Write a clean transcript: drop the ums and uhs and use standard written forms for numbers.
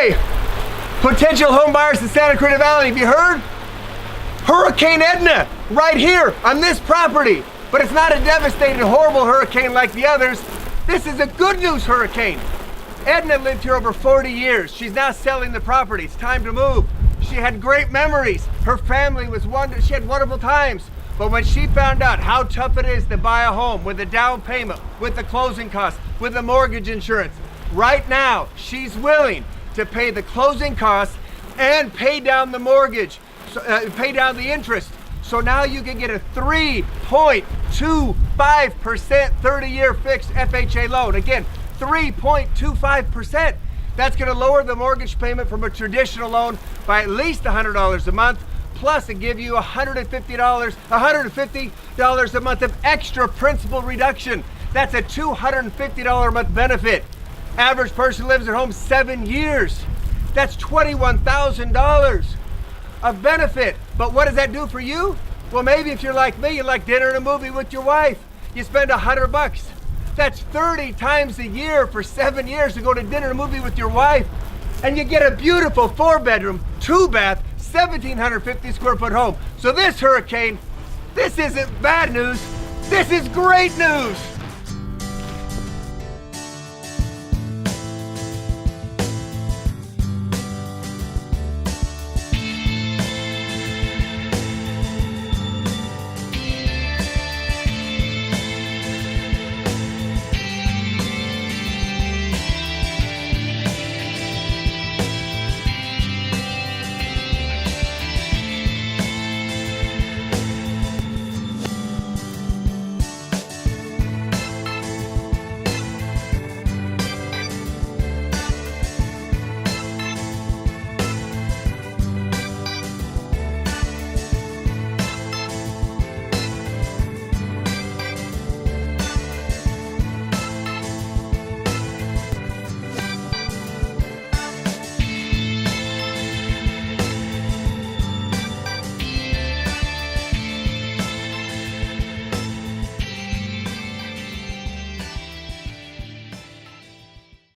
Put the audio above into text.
Hey, potential home buyers in Santa Cruz Valley, have you heard? Hurricane Edna, right here on this property. But it's not a devastating, horrible hurricane like the others. This is a good news hurricane. Edna lived here over 40 years. She's now selling the property. It's time to move. She had great memories. Her family was she had wonderful times. But when she found out how tough it is to buy a home with the down payment, with the closing costs, with the mortgage insurance, right now she's willing to pay the closing costs and pay down the mortgage, pay down the interest. So now you can get a 3.25% 30-year fixed FHA loan. Again, 3.25%. That's going to lower the mortgage payment from a traditional loan by at least $100 a month. Plus, it give you $150 a month of extra principal reduction. That's a $250 a month benefit. Average person lives at home 7 years. That's $21,000 of benefit. But what does that do for you? Well, maybe if you're like me, you like dinner and a movie with your wife. You spend $100. That's 30 times a year for 7 years to go to dinner and a movie with your wife. And you get a beautiful 4-bedroom, 2-bath, 1,750 square foot home. So this hurricane, this isn't bad news. This is great news.